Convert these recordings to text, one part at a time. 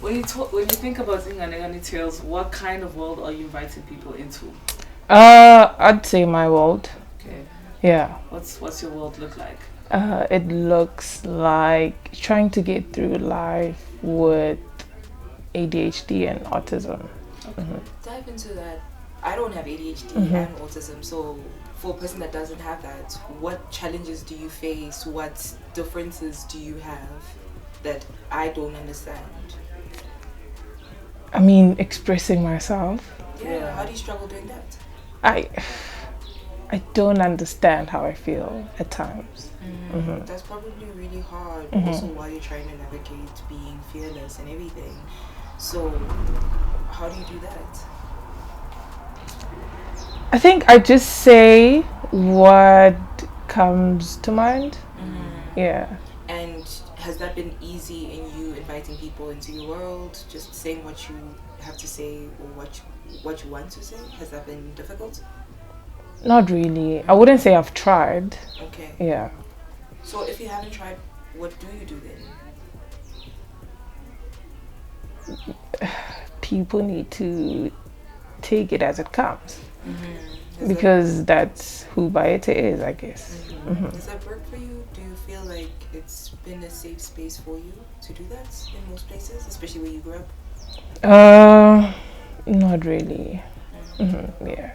when you think about Inganegani Tales, what kind of world are you inviting people into? I'd say my world. Okay. Yeah. What's your world look like? It looks like trying to get through life with ADHD and autism. Okay. Dive into that. I don't have ADHD and autism, so for a person that doesn't have that, what challenges do you face? What differences do you have that I don't understand? I mean, expressing myself. Yeah. How do you struggle doing that? I don't understand how I feel at times. That's probably really hard. Also, while you're trying to navigate being fearless and everything. So, how do you do that? I think I just say what comes to mind. Yeah. And has that been easy in you inviting people into your world? Just saying what you have to say or what you want to say? Has that been difficult? Not really. I wouldn't say I've tried. Okay. Yeah. So if you haven't tried, what do you do then? People need to take it as it comes. Because that's who Bayethe is, I guess. Does that work for you? Do you feel like it's been a safe space for you to do that in most places, especially where you grew up? Not really. Yeah.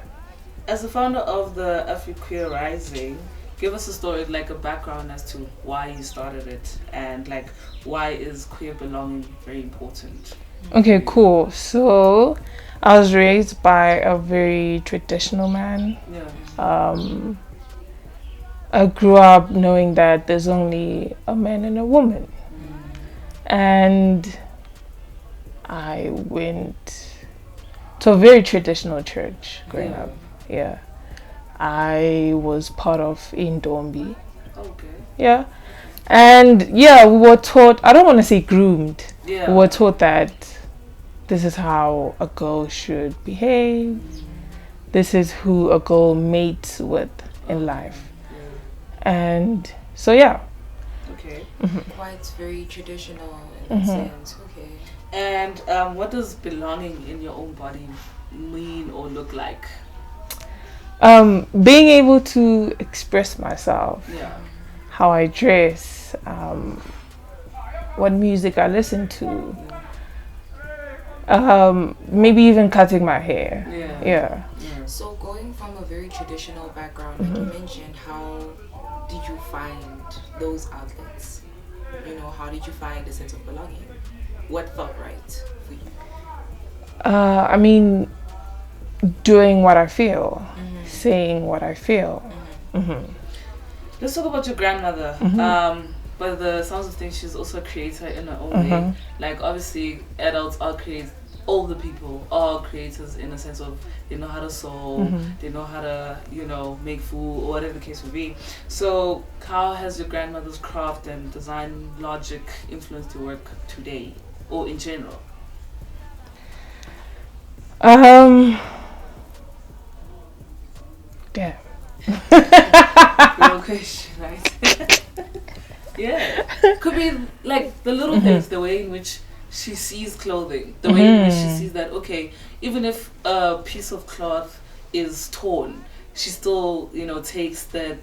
As the founder of the Afri-Queer Rising, give us a story, like a background as to why you started it and like why is queer belonging very important? Okay, cool. So I was raised by a very traditional man. Yeah. I grew up knowing that there's only a man and a woman. And I went to a very traditional church growing up. Yeah. I was part of Indombi. Okay. Yeah. And yeah, we were taught, I don't want to say groomed. Yeah. We were taught that this is how a girl should behave. This is who a girl mates with in life. And so yeah. Okay. Quite very traditional in that sense. Okay. And what does belonging in your own body mean or look like? Being able to express myself, how I dress, what music I listen to, maybe even cutting my hair. Yeah. So going from a very traditional background, like you mentioned, how did you find those outlets? You know, how did you find a sense of belonging? What felt right for you? I mean, doing what I feel, saying what I feel. Let's talk about your grandmother. But the sounds of things, she's also a creator in her own way. Like obviously, adults are creators. Older people are creators in a sense of they know how to sew, they know how to, make food or whatever the case may be. So how has your grandmother's craft and design logic influenced your work today or in general? Damn. Real question, right? Yeah. Could be like the little things, the way in which she sees clothing, the way in which she sees that, okay, even if a piece of cloth is torn, she still, takes that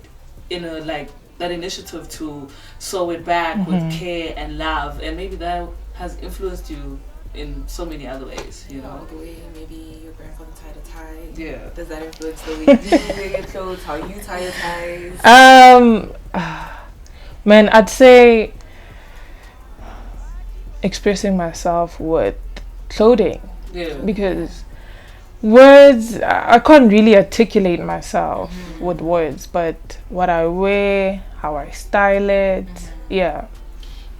that initiative to sew it back with care and love, and maybe that has influenced you in so many other ways, The way maybe your grandfather tied a tie. Yeah. Does that influence the way you wear your clothes, how you tie your ties? Man, I'd say expressing myself with clothing. Yeah. Because words, I can't really articulate myself with words, but what I wear, how I style it, yeah.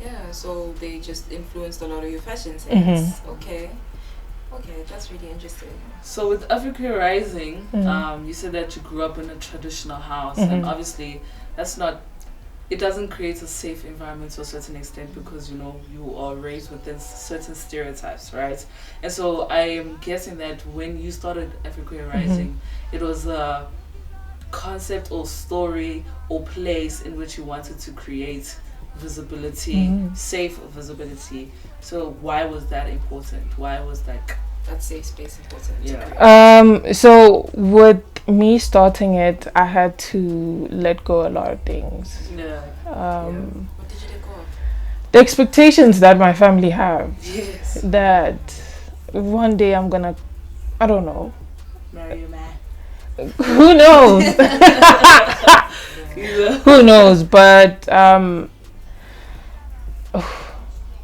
Yeah, so they just influenced a lot of your fashion sense. Okay, that's really interesting. So with Africa Rising, you said that you grew up in a traditional house, and obviously it doesn't create a safe environment to a certain extent because you are raised within certain stereotypes, right? And so I am guessing that when you started Africa Rising, it was a concept or story or place in which you wanted to create visibility, safe visibility. So why was that important? Why was that safe space important? Yeah. So with me starting it, I had to let go a lot of things. Yeah. What did you let go of? The expectations that my family have. Yes. That one day I'm gonna, I don't know. Marry a man. Who knows? Who knows? But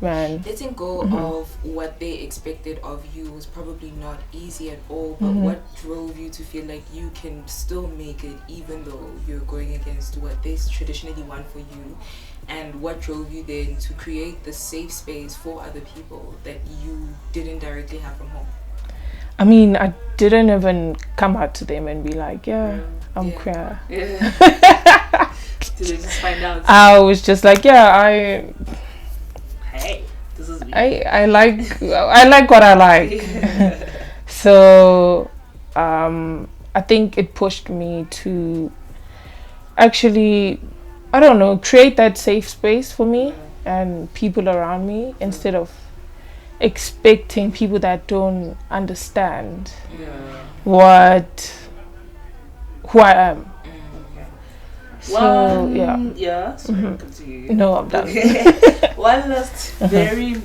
man. Letting go of what they expected of you was probably not easy at all, but what drove you to feel like you can still make it even though you're going against what they traditionally want for you? And what drove you then to create the safe space for other people that you didn't directly have from home? I mean, I didn't even come out to them and be like, I'm queer. Yeah. Did they just find out? I was just like, hey, this is me. I like what I like. So I think it pushed me to actually, I don't know, create that safe space for me and people around me instead of expecting people that don't understand who I am. So sorry, continue. No, I'm done. One last very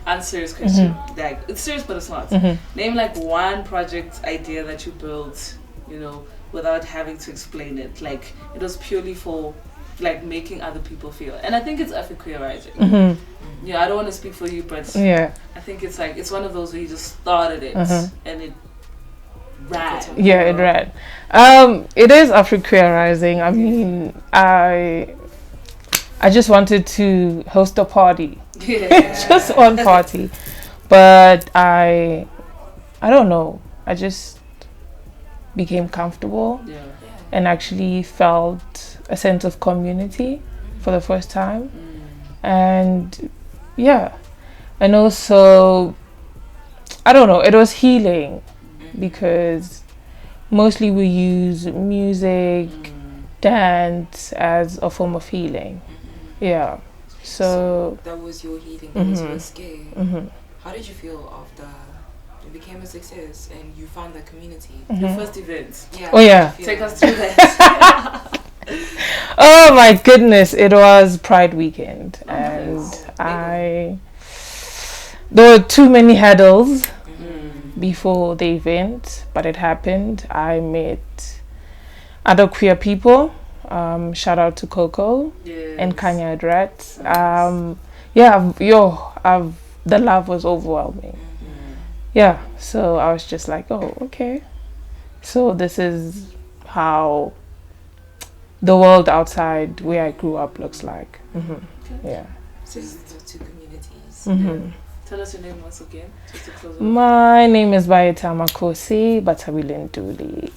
unserious question. Like, it's serious but it's not. Name one project idea that you built, without having to explain it. Like, it was purely for making other people feel. And I think it's Afro-queerizing. Yeah, I don't want to speak for you, but I think it's it's one of those where you just started it and it ran. Yeah, it ran. It is Afro-queerizing. I mean, I just wanted to host a party. Just one party. But I don't know. I just became comfortable and actually felt a sense of community for the first time. And and also, I don't know, it was healing because mostly we use music, dance as a form of healing. Yeah. So that was your healing, that was your escape. How did you feel after it became a success and you found that community? Your first event. Yeah. Oh yeah. Take us through that. Oh my goodness, it was Pride weekend and there were too many hurdles before the event, but it happened. I met other queer people. Shout out to Coco and Kanya Adrat. The love was overwhelming. Yeah, so I was just like, oh, okay. So this is how the world outside where I grew up looks like. Yeah. So the two communities. Tell us your name once again, just to close. My name is Bayethe Makhosi, Bathabile Ntuli.